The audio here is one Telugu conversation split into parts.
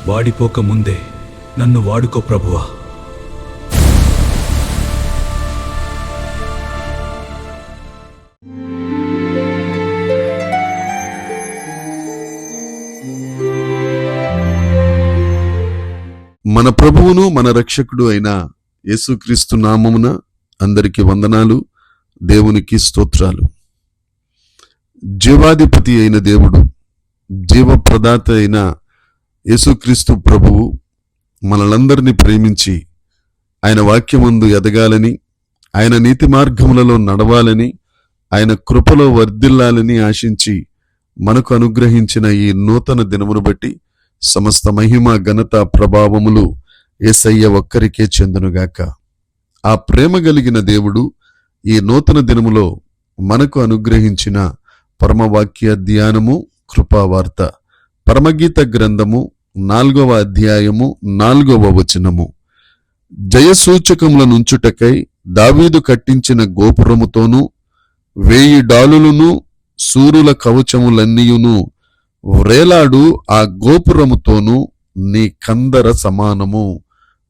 వాడిపోక ముందే నన్ను వాడుకో ప్రభువా. మన ప్రభువును మన రక్షకుడు అయిన యేసుక్రీస్తు నామమున అందరికీ వందనాలు, దేవునికి స్తోత్రాలు. జీవాధిపతి అయిన దేవుడు, జీవప్రదాత అయిన యేసుక్రీస్తు ప్రభువు మనలందరినీ ప్రేమించి ఆయన వాక్యమందు ఎదగాలని, ఆయన నీతి మార్గములలో నడవాలని, ఆయన కృపలో వర్ధిల్లాలని ఆశించి మనకు అనుగ్రహించిన ఈ నూతన దినమును బట్టి సమస్త మహిమ ఘనత ప్రభావములు యేసయ్య ఒక్కరికే చెందునుగాక. ఆ ప్రేమ కలిగిన దేవుడు ఈ నూతన దినములో మనకు అనుగ్రహించిన పరమవాక్య ధ్యానము కృపావార్త, పరమగీత గ్రంథము 4వ అధ్యాయము 4వ వచనము. జయసూచకముల నుంచుటకై దావీదు కట్టించిన గోపురముతోనూ 1000 డాలులను సూరుల కవచములన్నీయును వ్రేలాడు ఆ గోపురముతోనూ నీ కందర సమానము.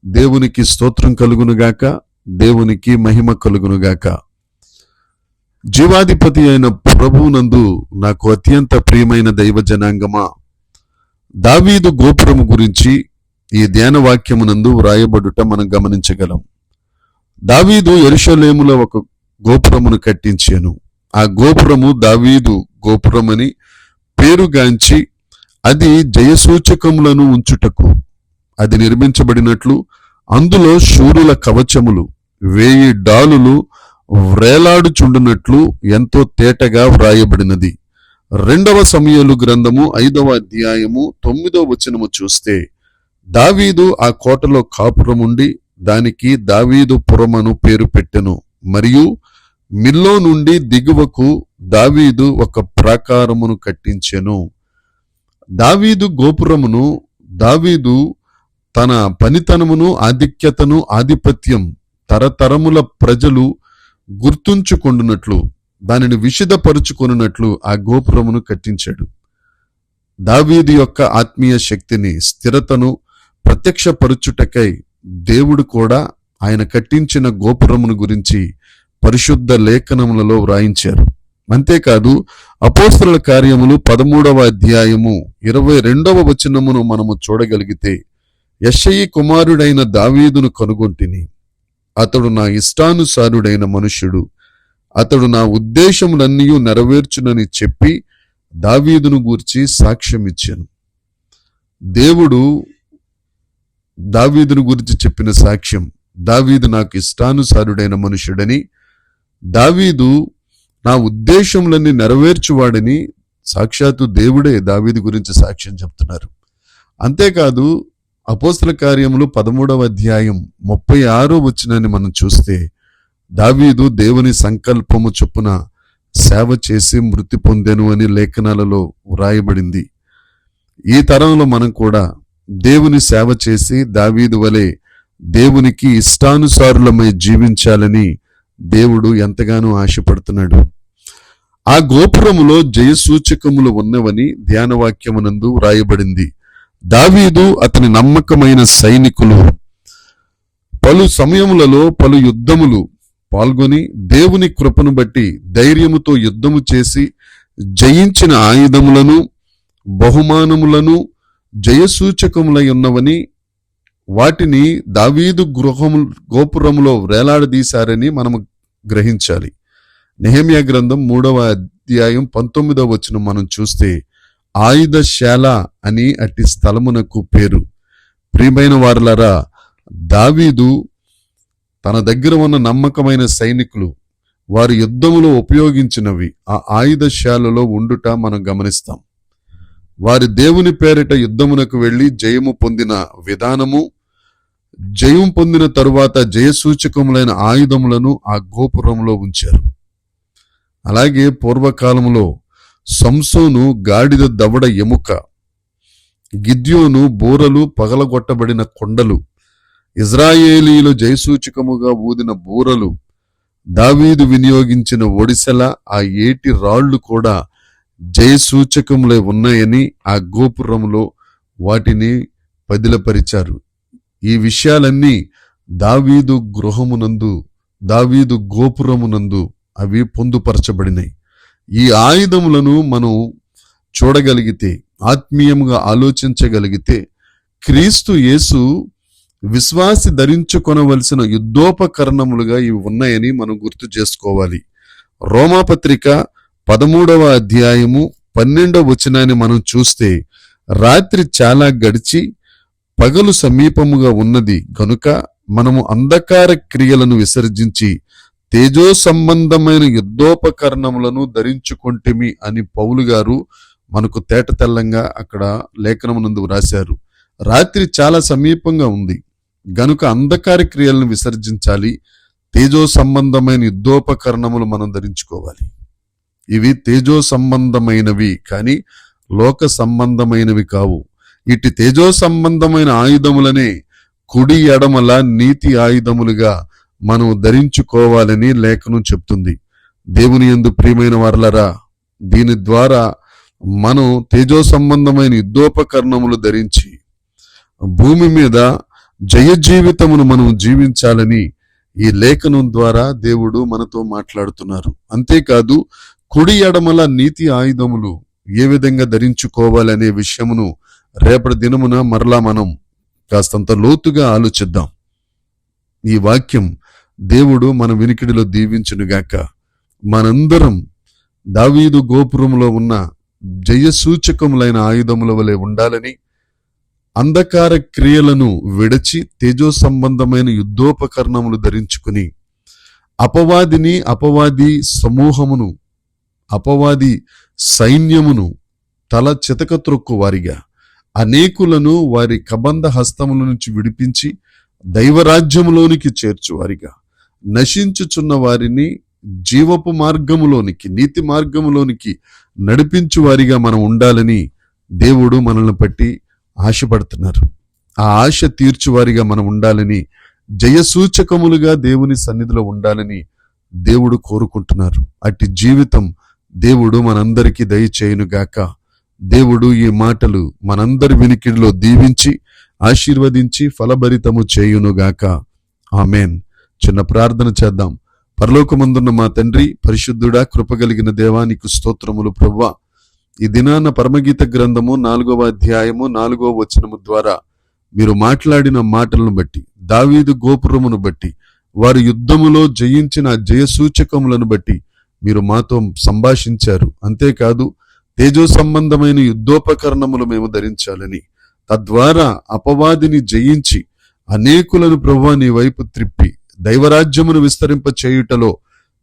దేవునికి స్తోత్రం కలుగునుగాక, దేవునికి మహిమ కలుగునుగాక. జీవాధిపతి అయిన ప్రభువునందు నాకు అత్యంత ప్రియమైన దైవ జనాంగమా, దావీదు గోపురము గురించి ఈ ధ్యాన వాక్యమునందు వ్రాయబడుట మనం గమనించగలం. దావీదు యెరూషలేములో ఒక గోపురమును కట్టించాను. ఆ గోపురము దావీదు గోపురమని పేరుగాంచి అది జయసూచకములను ఉంచుటకు అది నిర్మించబడినట్లు అందులో శూరుల కవచములు 1000 డాలులు వ్రేలాడుచుండునట్లు ఎంతో తేటగా వ్రాయబడినది. 2వ సమూయేలు గ్రంథము 5వ అధ్యాయము 9వ వచనము చూస్తే, దావీదు ఆ కోటలో కాపురముండి దానికి దావీదు పురమను పేరు పెట్టెను. మరియు మిల్లో నుండి దిగువకు దావీదు ఒక ప్రాకారమును కట్టించెను. దావీదు గోపురమును దావీదు తన పనితనమును, ఆధిక్యతను, ఆధిపత్యం తరతరముల ప్రజలు గుర్తుంచుకొనున్నట్లు, దానిని విశదపరుచుకొనున్నట్లు ఆ గోపురమును కట్టించాడు. దావీదు యొక్క ఆత్మీయ శక్తిని, స్థిరతను ప్రత్యక్షపరచుటకై దేవుడు కూడా ఆయన కట్టించిన గోపురమును గురించి పరిశుద్ధ లేఖనములలో వ్రాయించారు. అంతేకాదు అపోస్తలుల కార్యములు 13వ అధ్యాయము 22వ వచనమును మనము చూడగలిగితే, యెషయి కుమారుడైన దావీదును కనుగొంటిని, అతడు నా ఇష్టానుసారుడైన మనుష్యుడు, అతడు నా ఉద్దేశములన్నీ నెరవేర్చునని చెప్పి దావీదును గూర్చి సాక్ష్యమిచ్చాను. దేవుడు దావీదును గురించి చెప్పిన సాక్ష్యం, దావీదు నాకు ఇష్టానుసారుడైన మనుష్యుడని, దావీదు నా ఉద్దేశములన్నీ నెరవేర్చువాడని సాక్షాత్తు దేవుడే దావీదు గురించి సాక్ష్యం చెప్తున్నారు. అంతేకాదు అపోస్తల కార్యములు 13వ అధ్యాయం 36వ వచనాన్ని మనం చూస్తే, దావీదు దేవుని సంకల్పము చొప్పున సేవ చేసి మృతి పొందెను అని లేఖనాలలో వ్రాయబడింది. ఈ తరంలో మనం కూడా దేవుని సేవ చేసి దావీదు వలె దేవునికి ఇష్టానుసారులమై జీవించాలని దేవుడు ఎంతగానో ఆశపడుతున్నాడు. ఆ గోపురములో జయసూచకములు ఉన్నవని ధ్యానవాక్యమునందు వ్రాయబడింది. దావీదు అతని నమ్మకమైన సైనికులు పలు సమయములలో పలు యుద్ధములు పాల్గొని దేవుని కృపను బట్టి ధైర్యముతో యుద్ధము చేసి జయించిన ఆయుధములను, బహుమానములను జయసూచకములై ఉన్నవని, వాటిని దావీదు గోపురములో వ్రేలాడదీశారని మనము గ్రహించాలి. నెహెమ్యా గ్రంథం 3వ అధ్యాయం 19వ వచనం మనం చూస్తే, ఆయుధశాల అని అట్టి స్థలమునకు పేరు. ప్రియమైన వారలారా, దావీదు తన దగ్గర ఉన్న నమ్మకమైన సైనికులు వారి యుద్ధములో ఉపయోగించినవి ఆ ఆయుధశాలలో ఉండుట మనం గమనిస్తాం. వారి దేవుని పేరిట యుద్ధమునకు వెళ్లి జయము పొందిన విధానము, జయం పొందిన తరువాత జయసూచకములైన ఆయుధములను ఆ గోపురంలో ఉంచారు. అలాగే పూర్వకాలంలో సంసోను గాడిద దవడ ఎముక, గిద్యోను బూరలు పగలగొట్టబడిన కొండలు, ఇజ్రాయేలీలు జయసూచకముగా ఊదిన బూరలు, దావీదు వినియోగించిన ఒడిసెల ఆ ఏటి రాళ్లు కూడా జయసూచకములే ఉన్నాయని ఆ గోపురములో వాటిని పదిలపరిచారు. ఈ విషయాలన్నీ దావీదు గృహమునందు, దావీదు గోపురమునందు అవి పొందుపరచబడినాయి. ఈ ఆయుధములను మనం చూడగలిగితే, ఆత్మీయంగా ఆలోచించగలిగితే, క్రీస్తు యేసు విశ్వాసి ధరించుకొనవలసిన యుద్ధోపకరణములుగా ఇవి ఉన్నాయని మనం గుర్తు చేసుకోవాలి. రోమాపత్రిక 13వ అధ్యాయము 12వ వచనాన్ని మనం చూస్తే, రాత్రి చాలా గడిచి పగలు సమీపముగా ఉన్నది గనుక మనము అంధకార క్రియలను విసర్జించి తేజో సంబంధమైన యుద్ధోపకరణములను ధరించుకొంటిమి అని పౌలు గారు మనకు తేటతెల్లంగా అక్కడ లేఖనమునందు రాశారు. రాత్రి చాలా సమీపంగా ఉంది గనుక అంధకార క్రియలను విసర్జించాలి. తేజో సంబంధమైన యుద్ధోపకరణములు మనం ధరించుకోవాలి. ఇవి తేజో సంబంధమైనవి కానీ లోక సంబంధమైనవి కావు. ఇటు తేజో సంబంధమైన ఆయుధములనే కుడి ఎడమల నీతి ఆయుధములుగా మనం ధరించుకోవాలని లేఖనం చెప్తుంది. దేవుని యందు ప్రియమైన వారలారా, దీని ద్వారా మనం తేజో సంబంధమైన యుద్ధోపకరణములు ధరించి భూమి మీద జయ జీవితమును మనం జీవించాలని ఈ లేఖనం ద్వారా దేవుడు మనతో మాట్లాడుతున్నారు. అంతేకాదు, కుడి ఎడమల నీతి ఆయుధములు ఏ విధంగా ధరించుకోవాలనే విషయమును రేపటి దినమున మరలా మనం కాస్తంత లోతుగా ఆలోచిద్దాం. ఈ వాక్యం దేవుడు మన వినికిడిలో దీవించునుగాక. మనందరం దావీదు గోపురంలో ఉన్న జయసూచకములైన ఆయుధముల వలె ఉండాలని, అంధకార క్రియలను విడచి తేజో సంబంధమైన యుద్ధోపకరణములు ధరించుకుని అపవాదిని, అపవాది సమూహమును, అపవాది సైన్యమును తల చితకత్రొక్కు వారిగా, అనేకులను వారి కబంధ హస్తముల నుంచి విడిపించి దైవరాజ్యములోనికి చేర్చువారిగా, నశించుచున్న వారిని జీవపు మార్గములోనికి, నీతి మార్గములోనికి నడిపించు వారిగా మనం ఉండాలని దేవుడు మనల్ని బట్టి ఆశపడుతున్నారు. ఆ ఆశ తీర్చువారిగా మనం ఉండాలని, జయసూచకములుగా దేవుని సన్నిధిలో ఉండాలని దేవుడు కోరుకుంటున్నారు. అట్టి జీవితం దేవుడు మనందరికీ దయచేయునుగాక. దేవుడు ఈ మాటలు మనందరి వినికిడిలో దీవించి ఆశీర్వదించి ఫలభరితము చేయునుగాక. ఆమెన్. చిన్న ప్రార్థన చేద్దాం. పరలోకమందున్న మా తండ్రి, పరిశుద్ధుడా, కృపగలిగిన దేవానికి స్తోత్రములు ప్రభువా. ఈ దినాన పరమగీత గ్రంథము 4వ అధ్యాయము 4వ వచనము ద్వారా మీరు మాట్లాడిన మాటలను బట్టి, దావీదు గోపురమును బట్టి, వారు యుద్ధములో జయించిన జయసూచకములను బట్టి మీరు మాతో సంభాషించారు. అంతేకాదు, తేజో సంబంధమైన యుద్ధోపకరణములు మేము ధరించాలని, తద్వారా అపవాదిని జయించి అనేకులను ప్రభువా నీ వైపు త్రిప్పి దైవరాజ్యమును విస్తరింప చేయుటలో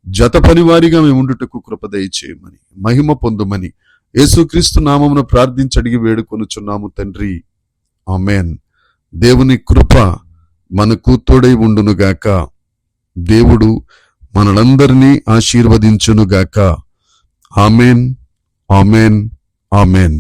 జత పనివారిగా మేము ఉండుటకు కృప దయచేయమని, మహిమ పొందుమని యేసుక్రీస్తు నామమున ప్రార్థించి అడిగి వేడుకొనుచున్నాము తండ్రి. ఆమెన్. దేవుని కృప మనకు తోడై ఉండునుగాక. దేవుడు మనలందరినీ ఆశీర్వదించునుగాక. Amen, amen, amen.